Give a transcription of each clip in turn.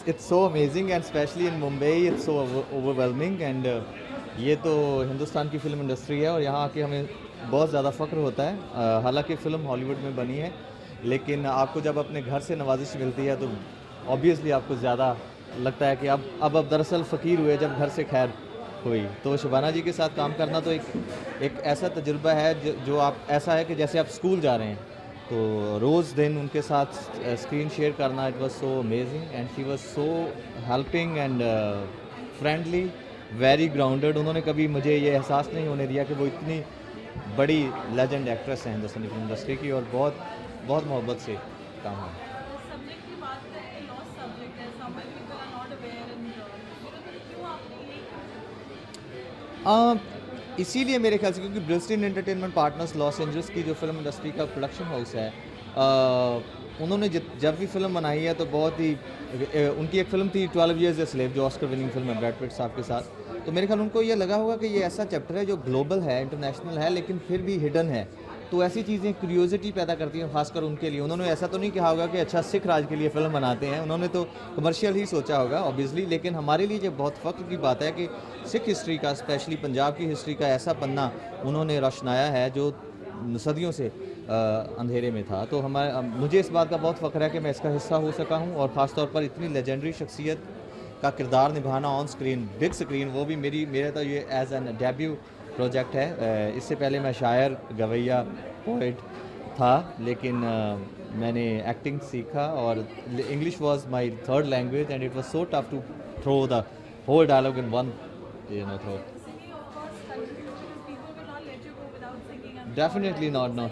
It's so amazing and especially in Mumbai it's so overwhelming and ये तो हिंदुस्तान की film industry है और यहाँ आके हमें बहुत ज़्यादा फ़ख्र होता है। हालांकि फ़िल्म हॉलीवुड में बनी है लेकिन आपको जब अपने घर से नवाजिश मिलती है तो ऑब्वियसली आपको ज़्यादा लगता है कि अब दरअसल फ़कीर हुए जब घर से खैर हुई। तो शबाना जी के साथ काम करना तो एक ऐसा तजुर्बा है जो आप ऐसा है कि जैसे आप स्कूल जा रहे हैं। तो रोज़ दिन उनके साथ स्क्रीन शेयर करना it was so amazing and she was so helping and friendly, very grounded. उन्होंने कभी मुझे ये एहसास नहीं होने दिया कि वो इतनी बड़ी लेजेंड एक्ट्रेस हैं हिंदुस्तानी फिल्म इंडस्ट्री की और बहुत बहुत मोहब्बत से काम है। इसीलिए मेरे ख्याल से क्योंकि ब्रिस्टिन एंटरटेनमेंट पार्टनर्स लॉस एंजल्स की जो फिल्म इंडस्ट्री का प्रोडक्शन हाउस है, उन्होंने जब भी फिल्म बनाई है तो बहुत ही उनकी एक फिल्म थी 12 Years a Slave जो ऑस्कर विनिंग फिल्म है ब्रैड पिट साहब के साथ। तो मेरे ख्याल उनको ये लगा होगा कि ये ऐसा चैप्टर है जो ग्लोबल है, इंटरनेशनल है, लेकिन फिर भी हिडन है। तो ऐसी चीज़ें क्यूरियोसिटी पैदा करती हैं खासकर उनके लिए। उन्होंने ऐसा तो नहीं कहा होगा कि अच्छा सिख राज के लिए फ़िल्म बनाते हैं, उन्होंने तो कमर्शियल ही सोचा होगा ऑब्वियसली। लेकिन हमारे लिए जब बहुत फ़ख्र की बात है कि सिख हिस्ट्री का, स्पेशली पंजाब की हिस्ट्री का ऐसा पन्ना उन्होंने रोशनाया है जो सदियों से अंधेरे में था। तो मुझे इस बात का बहुत फ़ख्र है कि मैं इसका हिस्सा हो सका हूँ और ख़ास तौर पर इतनी लेजेंडरी शख्सियत का किरदार निभाना ऑन स्क्रीन, बिग स्क्रीन, वो भी मेरा तो ये एज एन डेब्यू प्रोजेक्ट है। इससे पहले मैं शायर, गवैया, पोइट था, लेकिन मैंने एक्टिंग सीखा और English was my third language and it was so tough to throw the whole dialogue in one throw. Definitely not, no.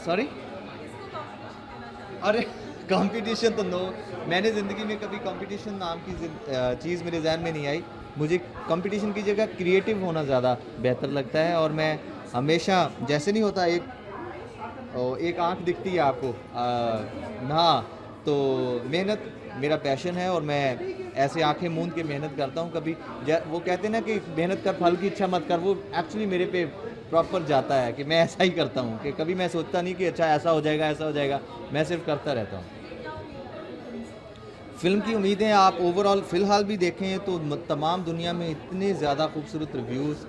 Sorry, अरे कंपटीशन तो नो, मैंने ज़िंदगी में कभी कंपटीशन नाम की चीज़ मेरे जहन में नहीं आई। मुझे कंपटीशन की जगह क्रिएटिव होना ज़्यादा बेहतर लगता है और मैं हमेशा, जैसे नहीं होता एक आँख दिखती है आपको ना, तो मेहनत मेरा पैशन है और मैं ऐसे आंखें मूंद के मेहनत करता हूँ। कभी वो कहते हैं ना कि मेहनत कर फल की इच्छा मत कर, वो एक्चुअली मेरे पे प्रॉपर जाता है कि मैं ऐसा ही करता हूँ कि कभी मैं सोचता नहीं कि अच्छा ऐसा हो जाएगा ऐसा हो जाएगा, मैं सिर्फ करता रहता हूँ। फ़िल्म की उम्मीदें आप ओवरऑल फ़िलहाल भी देखें तो तमाम दुनिया में इतने ज़्यादा खूबसूरत रिव्यूज़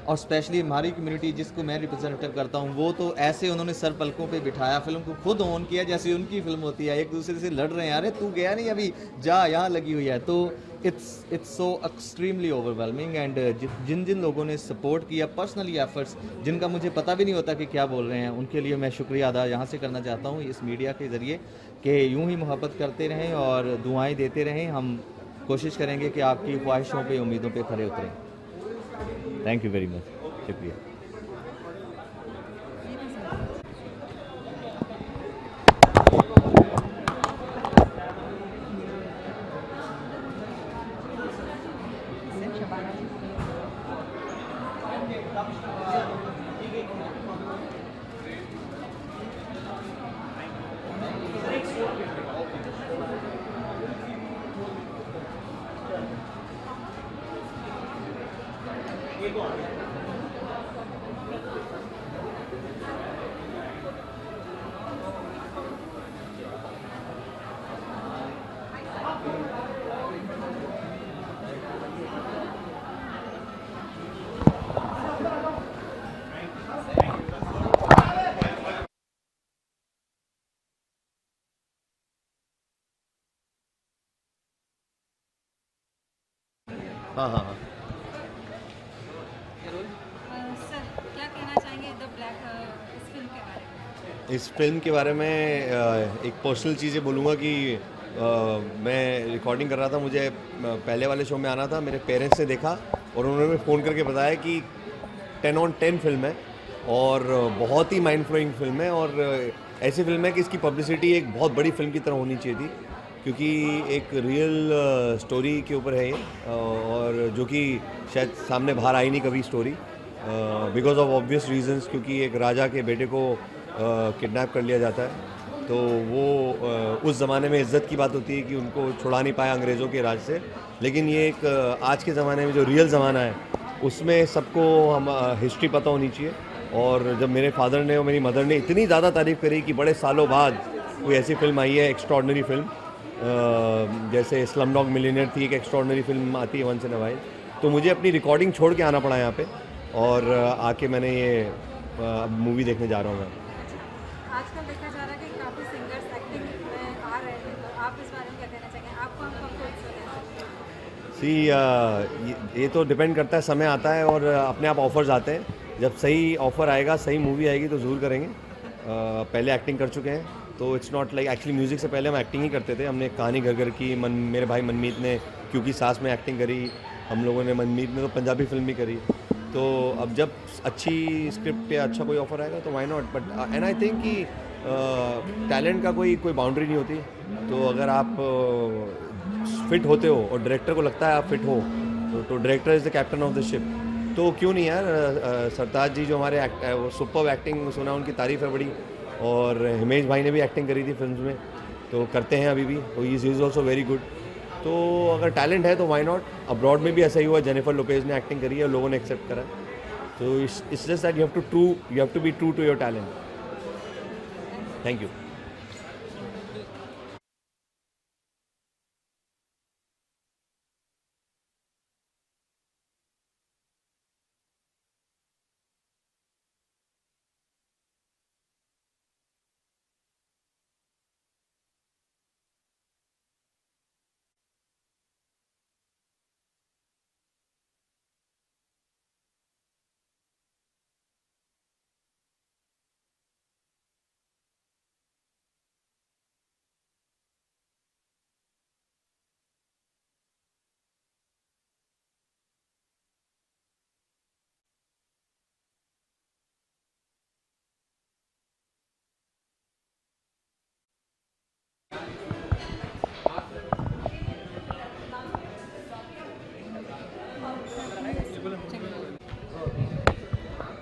और स्पेशली हमारी कम्युनिटी जिसको मैं रिप्रेजेंटेटिव करता हूँ, वो तो ऐसे उन्होंने सर पलकों पे बिठाया, फिल्म को खुद ऑन किया जैसे उनकी फ़िल्म होती है, एक दूसरे से लड़ रहे हैं, अरे तू गया नहीं अभी जा, यहाँ लगी हुई है। तो it's so extremely overwhelming and जिन जिन लोगों ने सपोर्ट किया, पर्सनली एफर्ट्स जिनका मुझे पता भी नहीं होता कि क्या बोल रहे हैं, उनके लिए मैं शुक्रिया अदा यहाँ से करना चाहता हूँ इस मीडिया के ज़रिए कि यूँ ही मोहब्बत करते रहें और दुआएँ देते रहें। हम कोशिश करेंगे कि आपकी ख्वाहिशों पे, उम्मीदों पे खरे उतरें। थैंक यू वेरी मच, शुक्रिया। हाँ हाँ हाँ, सर क्या कहना चाहेंगे द ब्लैक इस फिल्म के बारे में? इस फिल्म के बारे में एक पर्सनल चीज़ें बोलूँगा कि मैं रिकॉर्डिंग कर रहा था, मुझे पहले वाले शो में आना था, मेरे पेरेंट्स ने देखा और उन्होंने फ़ोन करके बताया कि 10 on 10 फिल्म है और बहुत ही माइंड ब्लोइंग फिल्म है और ऐसी फिल्म है कि इसकी पब्लिसिटी एक बहुत बड़ी फिल्म की तरह होनी चाहिए थी, क्योंकि एक रियल स्टोरी के ऊपर है ये और जो कि शायद सामने बाहर आई नहीं कभी story, because of obvious reasons, क्योंकि एक राजा के बेटे को किडनैप कर लिया जाता है। तो वो उस ज़माने में इज़्ज़त की बात होती है कि उनको छुड़ा नहीं पाया अंग्रेज़ों के राज से, लेकिन ये एक आज के ज़माने में जो रियल ज़माना है उसमें सबको हम हिस्ट्री पता होनी चाहिए। और जब मेरे फादर ने और मेरी मदर ने इतनी ज़्यादा तारीफ़ करी कि बड़े सालों बाद कोई ऐसी फिल्म आई है, एक्स्ट्रॉर्डनरी फिल्म, जैसे स्लम डॉग मिलियनेयर थी, एक एक्स्ट्रॉर्डनरी फिल्म आती है वंस इन अ वाइल, तो मुझे अपनी रिकॉर्डिंग छोड़ के आना पड़ा यहाँ पे, और आके मैंने ये मूवी देखने जा रहा हूँ मैं। आजकल देखा जा रहा है कि काफ़ी सिंगर्स एक्टिंग में आ रहे हैं, तो आप इस बारे में क्या कहना चाहेंगे? आपको हम कब सी ये तो डिपेंड करता है, समय आता है और अपने आप ऑफर्स आते हैं। जब सही ऑफ़र आएगा, सही मूवी आएगी तो ज़रूर करेंगे। पहले एक्टिंग कर चुके हैं, तो it's not like, actually music से पहले हम एक्टिंग ही करते थे। हमने कहानी घर घर की, मेरे भाई मनमीत ने क्योंकि सास में एक्टिंग करी, हम लोगों ने, मनमीत ने तो पंजाबी फिल्म भी करी। तो अब जब अच्छी स्क्रिप्ट या अच्छा कोई ऑफ़र आएगा तो why not. But and I think कि टैलेंट का कोई बाउंड्री नहीं होती। तो अगर आप फिट होते हो और डायरेक्टर को लगता है आप फिट हो, तो director is the captain of the ship. तो क्यों नहीं यार, सरताज जी जो हमारे वो सुपर एक्टिंग, सुना उनकी तारीफ़ है बड़ी, और हिमेश भाई ने भी एक्टिंग करी थी फिल्म में, तो करते हैं अभी भी, तो he is also very good. तो अगर टैलेंट है तो वाई नॉट। अब्रॉड में भी ऐसा ही हुआ, जेनिफर लोपेज ने एक्टिंग करी है और लोगों ने एक्सेप्ट करा। तो it's just that you have to be true to your talent. Thank you.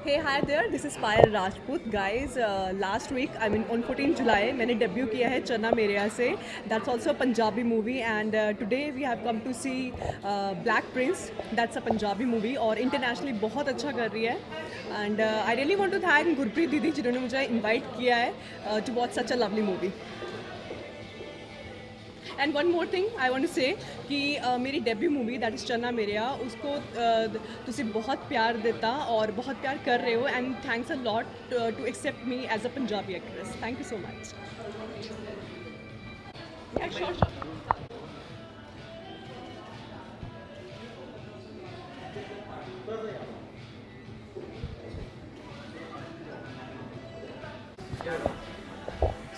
Hey, hi there. This is Payal Rajput, guys. Last week, I mean on 14 July, मैंने debut किया है चन्ना मेरेया से. That's also a Punjabi movie, and today we have come to see Black Prince. That's a Punjabi movie और internationally बहुत अच्छा कर रही है. And I really want to thank Gurpreet दीदी जिन्होंने मुझे invite किया है to watch such a lovely movie. And one more thing I want to say कि मेरी debut movie that is Channa Mereya, उसको तुसी बहुत प्यार देता और बहुत प्यार कर रहे हो, and thanks a lot to accept me as a Punjabi actress. Thank you so much.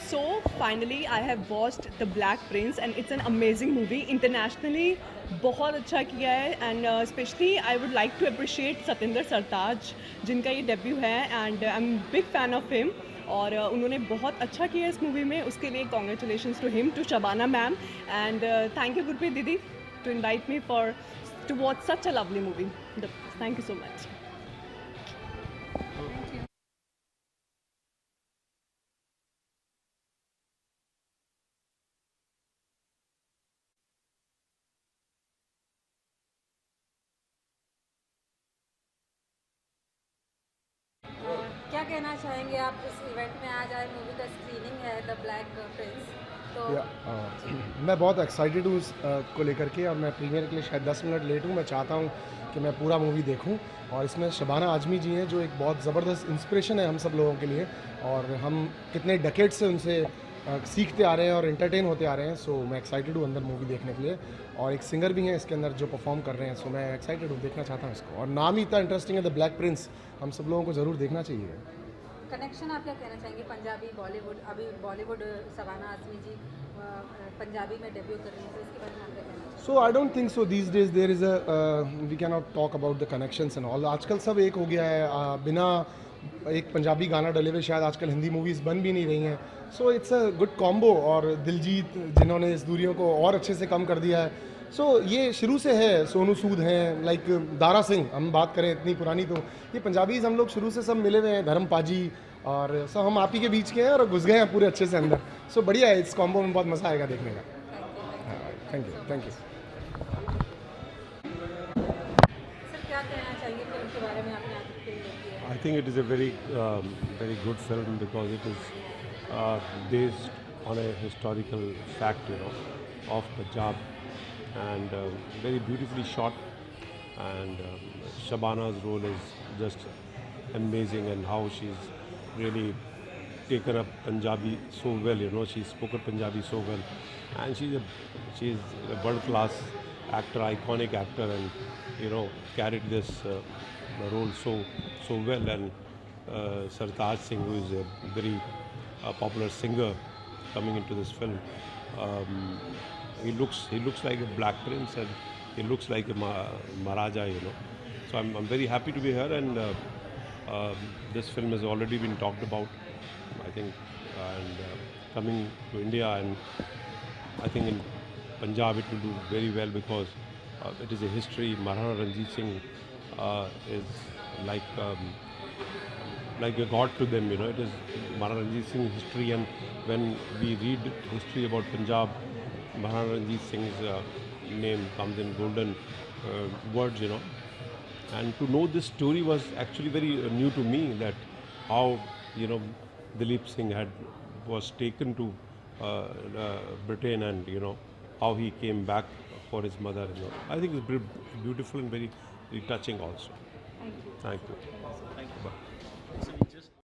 So finally I have watched The Black Prince and it's an amazing movie. Internationally बहुत अच्छा किया है, and especially I would like to appreciate Satendra सरताज जिनका ये debut है, and I'm big fan of him. और उन्होंने बहुत अच्छा किया इस मूवी में, उसके लिए congratulations to him, to Shabana ma'am, and thank you Gurpreet दीदी to invite me to watch such a lovely movie. Thank you so much. क्या कहना चाहेंगे आप? इस इवेंट में आज मूवी का स्क्रीनिंग है द ब्लैक प्रिंस, तो मैं बहुत एक्साइटेड हूँ को लेकर के, और मैं प्रीमियर के लिए शायद 10 मिनट लेट हूँ. मैं चाहता हूँ कि मैं पूरा मूवी देखूँ, और इसमें शबाना आजमी जी हैं जो एक बहुत ज़बरदस्त इंस्पिरेशन है हम सब लोगों के लिए, और हम कितने डेकेड से उनसे सीखते आ रहे हैं और एंटरटेन होते आ रहे हैं. सो मैं एक्साइटेड हूँ अंदर मूवी देखने के लिए, और एक सिंगर भी हैं इसके अंदर जो परफॉर्म कर रहे हैं. सो मैं एक्साइटेड हूँ, देखना चाहता हूँ इसको, और नाम ही इतना इंटरेस्टिंग है द ब्लैक प्रिंस, हम सब लोगों को ज़रूर देखना चाहिए. कनेक्शन आप क्या कहना चाहेंगे पंजाबी बॉलीवुड? अभी बॉलीवुड शबाना आजमी जी पंजाबी में डेब्यू कर रही हैं, तो इसके बारे में आप क्या कहना चाहेंगे? So I don't think so these days there is we can not talk about the connections and all. आजकल सब एक हो गया है, बिना एक पंजाबी गाना डले हुए शायद आजकल हिंदी मूवीज़ बन भी नहीं रही हैं. So it's a good combo, और दिलजीत जिन्होंने इस दूरियों को और अच्छे से कम कर दिया है. सो ये शुरू से है, सोनू सूद हैं, लाइक दारा सिंह, हम बात करें इतनी पुरानी, तो ये पंजाबीज़ हम लोग शुरू से सब मिले हुए हैं, धर्म पाजी, और सब हम आप ही के बीच के हैं और घुस गए हैं पूरे अच्छे से अंदर. सो बढ़िया है, इस कॉम्बो में बहुत मज़ा आएगा देखने का. Thank you. सर क्या कहना चाहिए जिसके बारे में आपने आज फिल्म देखी है? I think it is a very good film because it is based on a historical fact, of Punjab, and very beautifully shot. And Shabana's role is just amazing, and how she's really taken up Punjabi so well. She's spoken Punjabi so well, and she's a world-class actor, iconic actor, and carried this role so well. And Sartaj Singh, who is a very popular singer, coming into this film, he looks like a black prince, and he looks like a Maharaja. So I'm very happy to be here, and this film has already been talked about, I think, and coming to India, and I think in Punjab it will do very well because it is a history. Maharana Ranjit Singh is like a god to them. It is Maharana Ranjit Singh's history, and when we read history about Punjab, Maharana Ranjit Singh's name comes in golden words. And to know this story was actually very new to me, that how Dilip Singh was taken to Britain, and how he came back for his mother. I think it's beautiful and very touching also. Thank you. Thank you.